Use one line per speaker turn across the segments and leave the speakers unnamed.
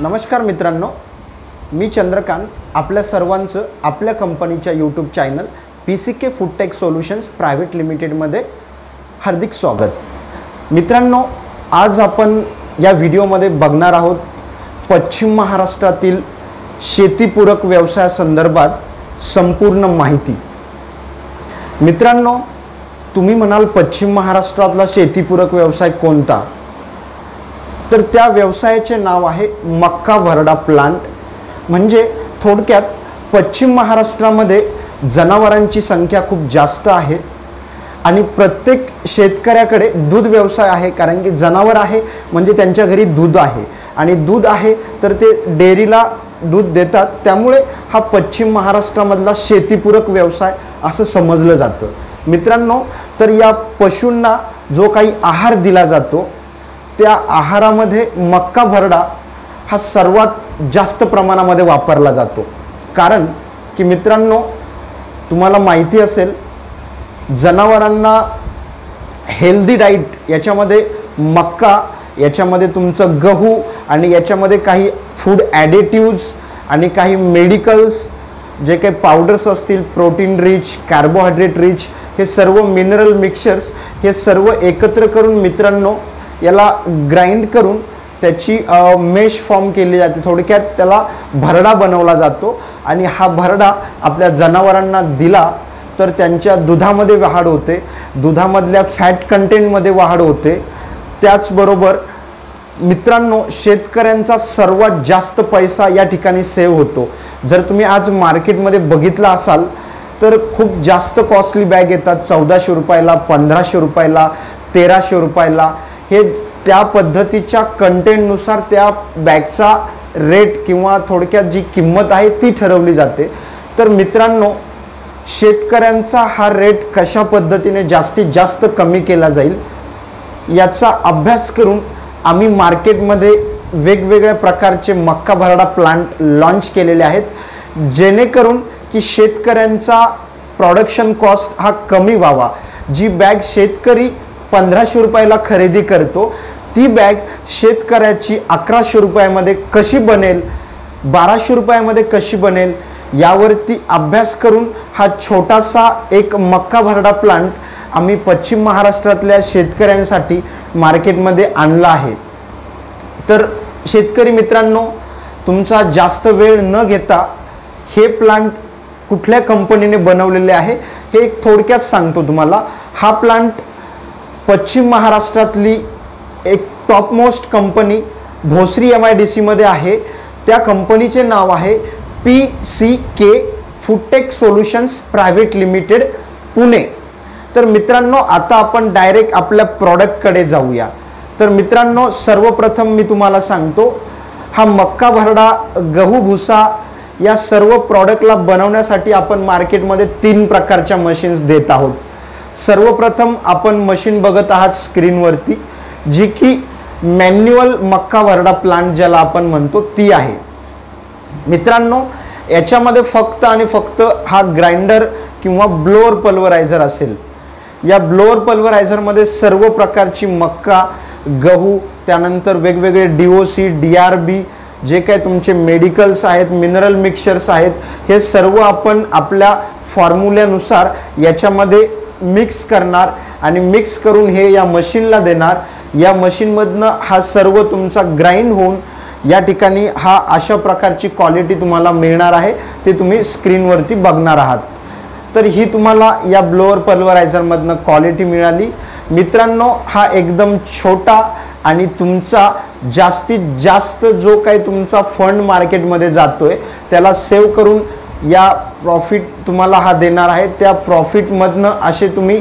नमस्कार मित्रांनो, मी चंद्रकांत आपल्या सर्वांचं आपल्या कंपनीच्या YouTube channel PCK foodtech solutions private लिमिटेडमध्ये हार्दिक स्वागत। मित्रांनो, आज आपण या व्हिडिओमध्ये बघणार आहोत पश्चिम महाराष्ट्रातील शेतीपूरक व्यवसायासंदर्भात संपूर्ण माहिती। मित्रांनो, तुम्ही म्हणाल पश्चिम महाराष्ट्रातला शेतीपूरक व्यवसाय कोणता, तर त्या व्यवसायाचे नाव आहे मक्का भरडा प्लांट। म्हणजे थोडक्यात पश्चिम महाराष्ट्रामध्ये जनावरांची संख्या खूप जास्त आहे आणि प्रत्येक शेतकऱ्याकडे दूध व्यवसाय आहे, कारण की जनावर आहे म्हणजे त्यांच्या घरी दूध आहे आणि दूध आहे तर ते डेअरीला दूध देतात, त्यामुळे हा पश्चिम महाराष्ट्रामधला शेतीपूरक व्यवसाय असं समजलं जातं। मित्रांनो, तर या पशूंना जो काही आहार दिला जातो त्या आहारामध्ये मक्का भरडा हा सर्वात जास्त प्रमाणामध्ये वापरला जातो। कारण की मित्रांनो, तुम्हाला माहिती असेल जनावरांना हेल्दी डाईट याच्यामध्ये मक्का, याच्यामध्ये तुमचं गहू आणि याच्यामध्ये काही फूड ॲडिटिव्ज आणि काही मेडिकल्स जे काही पावडर्स असतील, प्रोटीन रिच, कार्बोहायड्रेट रिच, हे सर्व मिनरल मिक्सचर्स हे सर्व एकत्र करून मित्रांनो याला ग्राइंड करून त्याची मेश फॉर्म केली जाते। थोडक्यात त्याला भरडा बनवला जातो आणि हा भरडा आपल्या जनावरांना दिला तर त्यांच्या दुधामध्ये वाढ होते, दुधामधल्या फॅट कंटेंटमध्ये वाढ होते। त्याचबरोबर मित्रांनो, शेतकऱ्यांचा सर्वात जास्त पैसा या ठिकाणी सेव्ह होतो। जर तुम्ही आज मार्केटमध्ये बघितलं असाल तर खूप जास्त कॉस्टली बॅग येतात, 1400 रुपयाला, 1500 रुपयाला, 1300 रुपयाला। हे त्या पद्धतीच्या कंटेंटनुसार त्या बॅगचा रेट किंवा थोडक्यात जी किंमत आहे ती ठरवली जाते। तर मित्रांनो, शेतकऱ्यांचा हा रेट कशा पद्धतीने जास्तीत जास्त कमी केला जाईल याचा अभ्यास करून आम्ही मार्केटमध्ये वेगवेगळ्या प्रकारचे मक्का भरडा प्लांट लॉन्च केलेले आहेत, जेणेकरून की शेतकऱ्यांचा प्रोडक्शन कॉस्ट हा कमी व्हावा। जी बॅग शेतकरी 1500 रुपयाला खरेदी करतो ती बॅग शेतकऱ्याची 1100 रुपयामध्ये कशी बनेल, 1200 रुपयामध्ये कशी बनेल यावरती अभ्यास करून हा छोटासा एक मक्का भरडा प्लांट आम्ही पश्चिम महाराष्ट्रातल्या शेतकऱ्यांसाठी मार्केटमध्ये आणला आहे। तर शेतकरी मित्रांनो, तुमचा जास्त वेळ न घेता हे प्लांट कुठल्या कंपनीने बनवलेले आहे हे एक थोडक्यात सांगतो तुम्हाला। हा प्लांट पश्चिम महाराष्ट्रातली एक टॉपमोस्ट कंपनी भोसरी MIDC मध्ये आहे। त्या कंपनीचे नाव आहे PCK foodtech solutions private limited Pune. तर मित्रांनो, आता आपण डायरेक्ट आपल्या प्रॉडक्टकडे जाऊया। तर मित्रांनो, सर्वप्रथम मी तुम्हाला सांगतो, हा मक्का भरडा, गहू भुसा या सर्व प्रॉडक्टला बनवण्यासाठी आपण मार्केटमध्ये 3 प्रकारच्या मशीन्स देत आहोत। सर्वप्रथम आपण मशीन बघत आहात स्क्रीनवरती, जी की मॅन्युअल मक्का भरडा प्लांट ज्याला आपण म्हणतो ती आहे। मित्रांनो, याच्यामध्ये फक्त आणि फक्त हा ग्राइंडर किंवा ब्लोअर पल्वरायझर असेल। या ब्लोअर पल्वरायझरमध्ये सर्व प्रकारची मक्का, गहू, त्यानंतर वेगवेगळे DOC, DRB जे काही तुमचे मेडिकल्स आहेत, मिनरल मिक्सचर्स आहेत, हे सर्व आपण आपल्या फॉर्म्युल्यानुसार याच्यामध्ये मिक्स करणार आणि मिक्स करून हे या मशीनला देणार। या मशीनमधनं हा सर्व तुमचा ग्राइंड होऊन या ठिकाणी हा अशा प्रकारची क्वालिटी तुम्हाला मिळणार आहे, ते तुम्ही स्क्रीनवरती बघणार आहात। तर ही तुम्हाला या ब्लोअर पल्वरायझरमधनं क्वालिटी मिळाली। मित्रांनो, हा एकदम छोटा आणि तुमचा जास्तीत जास्त जो काही तुमचा फंड मार्केटमध्ये जातोय त्याला सेव्ह करून या प्रॉफिट तुम्हाला हा देणार आहे। त्या प्रॉफिटमधनं असे तुम्ही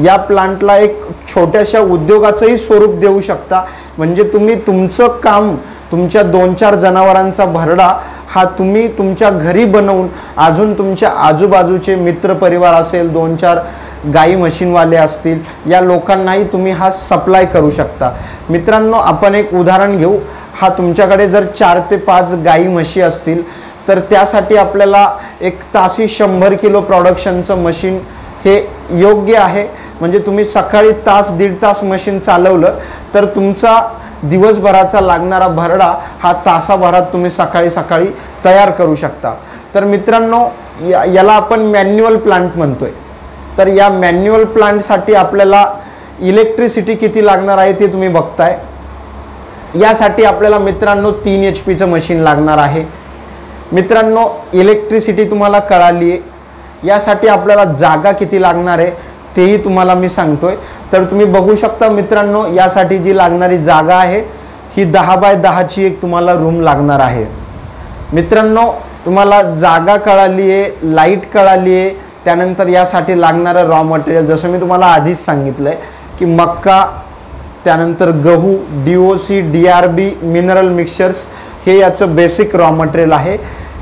या प्लांटला एक छोट्याशा उद्योगाचंही स्वरूप देऊ शकता। म्हणजे तुम्ही तुमचं काम, तुमच्या 2-4 जनावरांचा भरडा हा तुम्ही तुमच्या घरी बनवून अजून तुमच्या आजूबाजूचे मित्रपरिवार असेल, 2-4 गाई मशीनवाले असतील, या लोकांनाही तुम्ही हा सप्लाय करू शकता। मित्रांनो, आपण एक उदाहरण घेऊ। हा तुमच्याकडे जर 4 ते 5 गाई म्हशी असतील तर त्यासाठी आपल्याला एक तासी 100 किलो प्रोडक्शनचं मशीन हे योग्य आहे। म्हणजे तुम्ही सकाळी तास 1.5 तास मशीन चालवलं तर तुमचा दिवसभराचा लागणारा भरडा हा तासाभरात तुम्ही सकाळी सकाळी तयार करू शकता। तर मित्रांनो याला आपण मॅन्युअल प्लांट म्हणतोय। तर या मॅन्युअल प्लांटसाठी आपल्याला इलेक्ट्रिसिटी किती लागणार आहे ते तुम्ही बघताय। यासाठी आपल्याला मित्रांनो 3 HP मशीन लागणार आहे। मित्रांनो इलेक्ट्रिसिटी तुम्हाला कळाली आहे। यासाठी आपल्याला जागा किती लागणार आहे तेही तुम्हाला मी सांगतोय। तर तुम्ही बघू शकता मित्रांनो यासाठी जी लागणारी जागा आहे ही 10 बाय 10 ची एक तुम्हाला रूम लागणार आहे। मित्रांनो तुम्हाला जागा कळाली आहे, लाईट कळाली आहे, त्यानंतर यासाठी लागणारं रॉ मटेरियल जसं मी तुम्हाला आधीच सांगितलंय की मक्का, त्यानंतर गहू, DOC, DRB, मिनरल मिक्सचर्स हे याचं बेसिक रॉ मटेरियल आहे।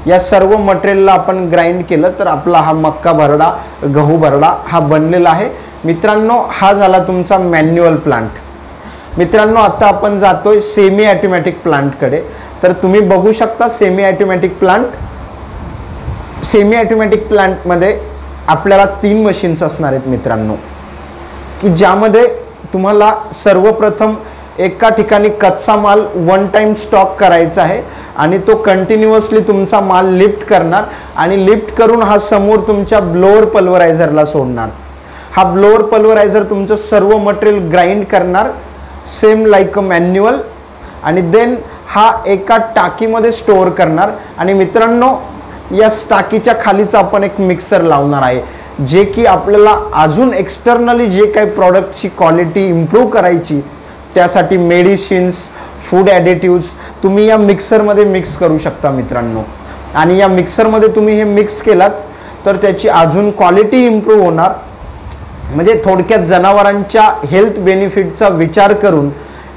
या सर्व मटेरियलला आपण ग्राइंड केलं तर आपला हा मक्का भरडा, गहू भरडा हा बनलेला आहे। मित्रांनो हा झाला तुमचा मॅन्युअल प्लांट। मित्रांनो आता आपण जातोय सेमी ऑटोमॅटिक प्लांटकडे। तर तुम्ही बघू शकता semi automatic plant. Semi automatic प्लांटमध्ये आपल्याला 3 मशीन्स असणार आहेत मित्रांनो, की ज्यामध्ये तुम्हाला सर्वप्रथम एका ठिकाणी कच्चा माल 1 टाइम स्टॉक करायचा आहे आणि तो कंटिन्युअसली तुमचा माल लिफ्ट करणार आणि लिफ्ट करून हा समोर तुमच्या ब्लोअर पल्वरायझरला सोडणार। हा ब्लोअर पल्वरायझर तुमचं सर्व मटेरियल ग्राइंड करणार सेम लाईक अ मॅन्युअल आणि देन हा एका टाकीमध्ये स्टोअर करणार। आणि मित्रांनो या टाकीच्या खालीच आपण एक मिक्सर लावणार आहे जे की आपल्याला अजून एक्सटर्नली जे काही प्रॉडक्टची क्वालिटी इम्प्रूव्ह करायची त्यासाठी मेडिसिन्स, फूड ॲडिटिव्स तुम्ही या मिक्सरमध्ये मिक्स करू शकता मित्रांनो। आणि या मिक्सरमध्ये तुम्ही हे मिक्स केलात तर त्याची अजून क्वालिटी इम्प्रूव्ह होणार। म्हणजे थोडक्यात जनावरांच्या हेल्थ बेनिफिटचा विचार करून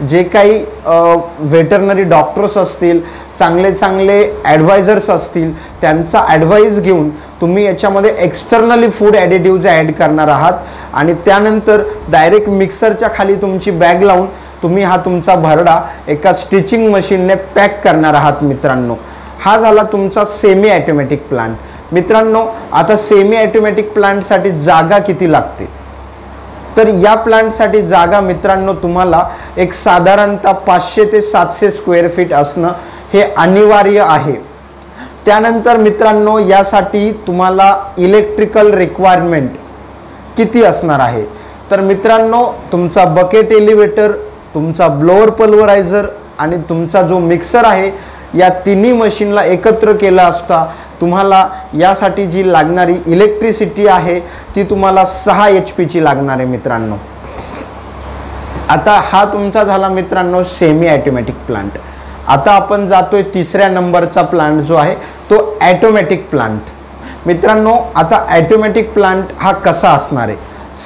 जे काही व्हेटरनरी डॉक्टर्स असतील, चांगले चांगले ॲडवायझर्स असतील, त्यांचा ॲडवाईस घेऊन तुम्ही याच्यामध्ये एक्सटर्नली फूड ॲडिटिव्ज ॲड करणार आहात आणि त्यानंतर डायरेक्ट मिक्सरच्या खाली तुमची बॅग लावून तुम्ही हा तुमचा भरडा एका स्टिचिंग मशीनने पॅक करणार आहात मित्रांनो। हा झाला तुमचा सेमी ऑटोमॅटिक प्लांट। मित्रांनो आता सेमी ऑटोमॅटिक प्लांटसाठी जागा किती लागते तर या प्लांटसाठी जागा मित्रांनो तुम्हाला एक साधारणतः 500 ते 700 स्क्वेअर फीट असणं हे अनिवार्य आहे। त्यानंतर मित्रांनो यासाठी तुम्हाला इलेक्ट्रिकल रिक्वायरमेंट किती असणार आहे तर मित्रांनो तुमचा बकेट एलिव्हेटर, तुमचा ब्लोअर पल्वरायझर आणि तुमचा जो मिक्सर आहे या तिन्ही मशीनला एकत्र केला असता तुम्हाला यासाठी जी लागणारी इलेक्ट्रिसिटी आहे ती तुम्हाला 6 HP ची लागणार आहे मित्रांनो। आता हा तुमचा झाला मित्रांनो सेमी ऑटोमॅटिक प्लांट। आता आपण जातोय 3ऱ्या नंबरचा प्लांट जो आहे तो ऑटोमॅटिक प्लांट। मित्रांनो आता ऑटोमॅटिक प्लांट हा कसा असणार आहे,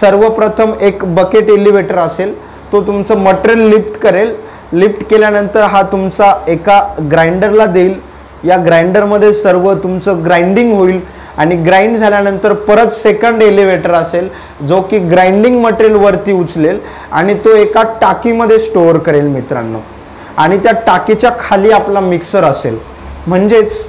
सर्वप्रथम एक बकेट एलिव्हेटर असेल, तो तुमचं मटेरियल लिफ्ट करेल। लिफ्ट केल्यानंतर हा तुमचा एका ग्राइंडरला देईल। या ग्राइंडरमध्ये सर्व तुमचं ग्राइंडिंग होईल आणि ग्राइंड झाल्यानंतर परत सेकंड एलिव्हेटर असेल जो की ग्राइंडिंग मटेरियल वरती उचलेल आणि तो एका टाकीमध्ये स्टोअर करेल मित्रांनो। आणि त्या टाकीच्या खाली आपला मिक्सर असेल। म्हणजेच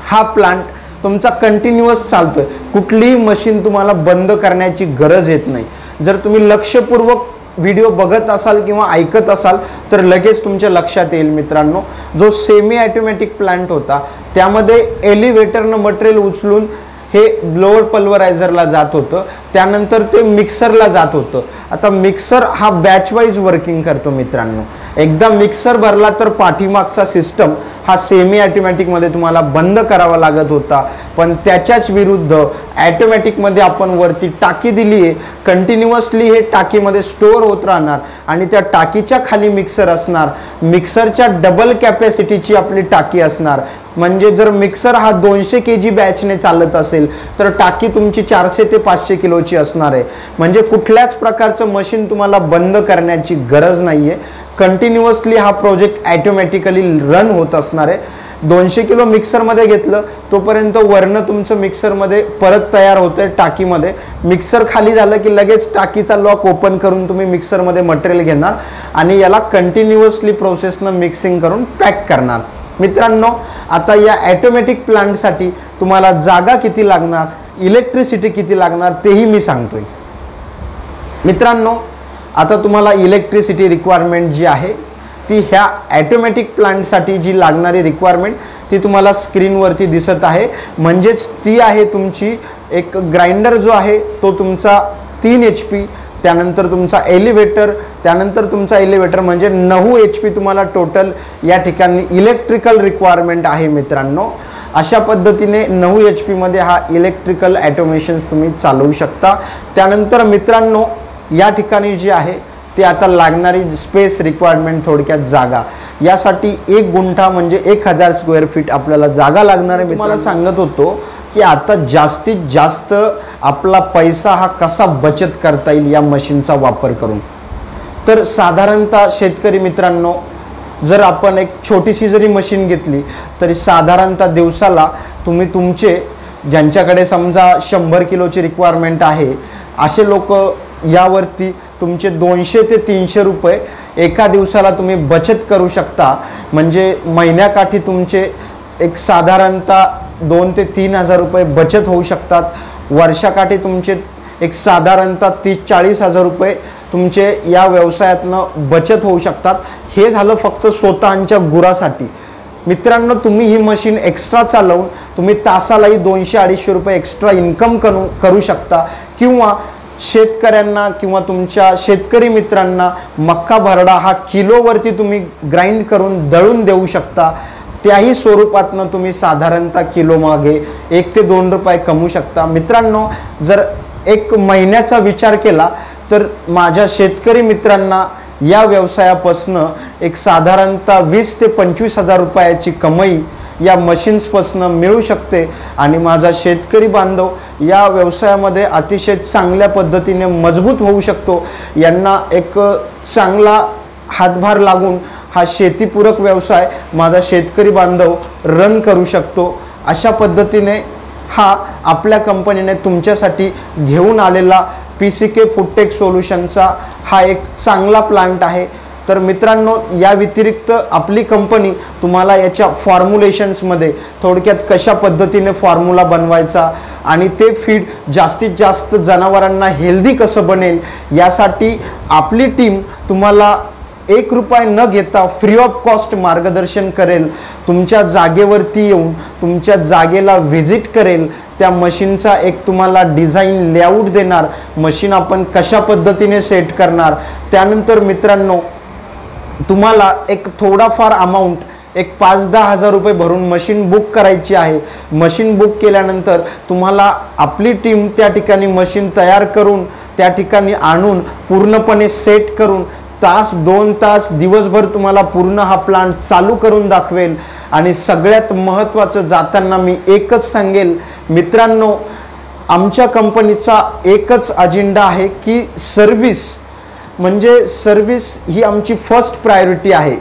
हा प्लांट तुमचा कंटिन्युअस चालतोय, कुठलीही मशीन तुम्हाला बंद करण्याची गरज येत नाही। जर तुम्ही लक्षपूर्वक व्हिडिओ बघत असाल किंवा ऐकत असाल तर लगेच तुमच्या लक्षात येईल मित्रांनो, जो सेमी ऑटोमॅटिक प्लांट होता त्यामध्ये एलिव्हेटरनं मटेरियल उचलून हे ब्लोअर पल्वरायझरला जात होतं, त्यानंतर ते मिक्सरला जात होतं। आता मिक्सर हा बॅच वाईज वर्किंग करतो मित्रांनो। एकदा मिक्सर भरला तर पाठीमागचा सिस्टम हा सेमी ऑटोमॅटिकमध्ये तुम्हाला बंद करावा लागत होता, पण त्याच्याच विरुद्ध ऑटोमॅटिकमध्ये आपण वरती टाकी दिली आहे, कंटिन्युअसली हे टाकीमध्ये स्टोअर होत राहणार आणि त्या टाकीच्या खाली मिक्सर असणार। मिक्सरच्या डबल कॅपॅसिटीची आपली टाकी असणार। म्हणजे जर मिक्सर हा 200 kg बॅचने चालत असेल तर टाकी तुमची 400 ते 500 किलोची असणार आहे। म्हणजे कुठल्याच प्रकारचं मशीन तुम्हाला बंद करण्याची गरज नाहीये, कंटिन्युअसली हा प्रोजेक्ट ऑटोमॅटिकली रन होत असणार आहे। 200 किलो मिक्सरमध्ये घेतलं तोपर्यंत वरनं तुमचं मिक्सरमध्ये परत तयार होतंय टाकीमध्ये। मिक्सर खाली झालं की लगेच टाकीचा लॉक ओपन करून तुम्ही मिक्सरमध्ये मटेरियल घेणार आणि याला कंटिन्युअसली प्रोसेसनं मिक्सिंग करून पॅक करणार। मित्रांनो आता या ऑटोमॅटिक प्लांटसाठी तुम्हाला जागा किती लागणार, इलेक्ट्रिसिटी किती लागणार तेही मी सांगतोय मित्रांनो। आता तुम्हाला इलेक्ट्रिसिटी रिक्वायरमेंट जी आहे ती ह्या ॲटोमॅटिक प्लांटसाठी जी लागणारी रिक्वायरमेंट ती तुम्हाला स्क्रीनवरती दिसत आहे। म्हणजेच ती आहे तुमची एक ग्राइंडर जो आहे तो तुमचा 3 HP, त्यानंतर तुमचा एलिव्हेटर, त्यानंतर तुमचा एलिव्हेटर म्हणजे 9 HP तुम्हाला टोटल या ठिकाणी इलेक्ट्रिकल रिक्वायरमेंट आहे मित्रांनो। अशा पद्धतीने 9 HP मध्ये हा इलेक्ट्रिकल ऑटोमेशन्स तुम्ही चालवू शकता। त्यानंतर मित्रांनो या ठिकाणी जे आहे ते आता लागणारी स्पेस रिक्वायरमेंट, थोडक्यात जागा, यासाठी 1 गुंठा म्हणजे 1000 स्क्वेअर फीट आपल्याला जागा लागणार आहे। मला सांगत होतो की आता जास्तीत जास्त आपला पैसा हा कसा बचत करता येईल या मशीनचा वापर करून। तर साधारणतः शेतकरी मित्रांनो, जर आपण एक छोटीशी जरी मशीन घेतली तरी साधारणतः दिवसाला तुम्ही तुमचे, ज्यांच्याकडे समजा 100 किलोची रिक्वायरमेंट आहे असे लोक यावरती तुमचे 200 ते 300 रुपये एका दिवसाला तुम्ही बचत करू शकता। म्हणजे महिन्याकाठी तुमचे एक साधारणतः 2 ते 3 हजार रुपये बचत होऊ शकतात। वर्षाकाठी तुमचे एक साधारणतः 30-40 हजार रुपये तुमचे या व्यवसायातनं बचत होऊ शकतात। हे झालं फक्त स्वतःच्या गुरासाठी। मित्रांनो, तुम्ही ही मशीन एक्स्ट्रा चालवून तुम्ही तासालाही 200-250 रुपये एक्स्ट्रा इन्कम करू शकता। किंवा शेतकऱ्यांना किंवा तुमच्या शेतकरी मित्रांना मक्का भरडा हा किलोवरती तुम्ही ग्राइंड करून दळून देऊ शकता। त्याही स्वरूपातनं तुम्ही साधारणतः किलो मागे 1 ते 2 रुपये कमवू शकता। मित्रांनो, जर एक महिन्याचा विचार केला तर माझ्या शेतकरी मित्रांना या व्यवसायापासून एक साधारणतः 20 ते 25 हजार रुपयाची कमाई या मशीन्सपासून मिळू शकते। आणि माझा शेतकरी बांधव या व्यवसायामध्ये अतिशय चांगल्या पद्धतीने मजबूत होऊ शकतो। यांना एक चांगला हातभार लागून हा शेतीपूरक व्यवसाय माझा शेतकरी बांधव रन करू शकतो। अशा पद्धतीने हा आपल्या कंपनीने तुमच्यासाठी घेऊन आलेला PCK फूडटेक सोल्युशनचा हा एक चांगला प्लांट आहे। तर मित्रांनो, या व्यतिरिक्त आपली कंपनी तुम्हाला याच्या फॉर्म्युलेशन्समध्ये थोडक्यात कशा पद्धतीने फॉर्म्युला बनवायचा आणि ते फीड जास्तीत जास्त जनावरांना हेल्दी कसं बनेल यासाठी आपली टीम तुम्हाला 1 रुपया न घेता फ्री ऑफ कॉस्ट मार्गदर्शन करेल। तुमच्या जागेवरती येऊन तुमच्या जागेला व्हिजिट करेल, त्या मशीनचा एक तुम्हाला डिझाईन लेआउट देणार, मशीन आपण कशा पद्धतीने सेट करणार। त्यानंतर मित्रांनो, तुम्हाला एक थोडाफार अमाऊंट एक 5-10 हजार रुपये भरून मशीन बुक करायची आहे। मशीन बुक केल्यानंतर तुम्हाला आपली टीम त्या ठिकाणी मशीन तयार करून त्या ठिकाणी आणून पूर्णपणे सेट करून तास 2 तास दिवसभर तुम्हाला पूर्ण हा प्लांट चालू करून दाखवेल। आणि सगळ्यात महत्त्वाचं जाताना मी एकच सांगेल मित्रांनो, आमच्या कंपनीचा एकच अजेंडा आहे की सर्व्हिस, म्हणजे सर्व्हिस ही आमची फर्स्ट प्रायोरिटी आहे।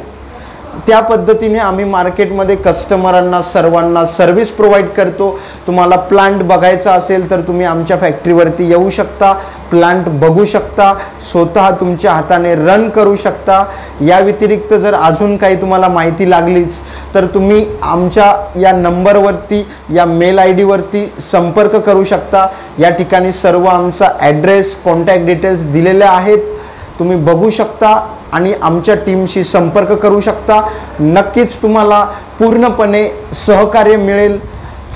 त्या पद्धतीने आम्ही मार्केटमध्ये कस्टमरांना सर्वांना सर्व्हिस प्रोव्हाइड करतो। तुम्हाला प्लांट बघायचा असेल तर तुम्ही आमच्या फॅक्टरीवरती येऊ शकता, प्लांट बघू शकता, स्वतः तुमच्या हाताने रन करू शकता। या व्यतिरिक्त जर अजून काही तुम्हाला माहिती लागलीच तर तुम्ही आमच्या या नंबरवरती, या मेल ID वरती संपर्क करू शकता। या ठिकाणी सर्व आमचा ॲड्रेस, कॉन्टॅक्ट डिटेल्स दिलेले आहेत, तुम्ही बघू शकता आणि आमच्या टीमशी संपर्क करू शकता। नक्कीच तुम्हाला पूर्णपणे सहकार्य मिळेल।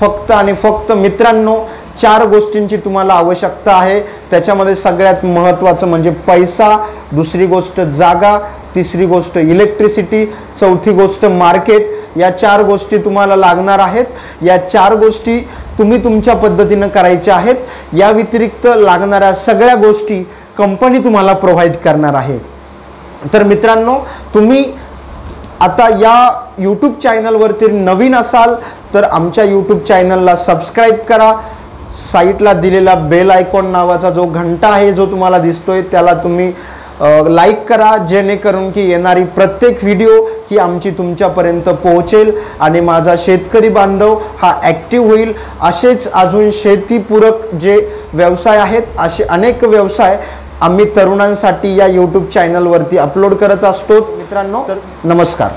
फक्त आणि फक्त मित्रांनो 4 गोष्टींची तुम्हाला आवश्यकता आहे। त्याच्यामध्ये सगळ्यात महत्त्वाचं म्हणजे पैसा, दुसरी गोष्ट जागा, तिसरी गोष्ट इलेक्ट्रिसिटी, चौथी गोष्ट मार्केट। या 4 गोष्टी तुम्हाला लागणार आहेत। या 4 गोष्टी तुम्ही तुमच्या पद्धतीने करायच्या आहेत। या व्यतिरिक्त लागणाऱ्या सगळ्या गोष्टी कंपनी तुम्हाला प्रोव्हाइड करणार आहे। तर मित्रांनो, तुम्ही आता या यूट्यूब चॅनलवरती नवीन असाल तर आमच्या यूट्यूब चॅनलला सबस्क्राईब करा। साईडला दिलेला बेल आयकॉन नावाचा जो घंटा आहे जो तुम्हाला दिसतोय त्याला तुम्ही लाईक करा, जेणेकरून की येणारी प्रत्येक व्हिडिओ ही आमची तुमच्यापर्यंत पोहोचेल आणि माझा शेतकरी बांधव हा ॲक्टिव्ह होईल। असेच अजून शेतीपूरक जे व्यवसाय आहेत असे अनेक व्यवसाय आम्ही तरुणांसाठी या यूट्यूब चॅनलवरती अपलोड करत असतो। मित्रांनो, नमस्कार।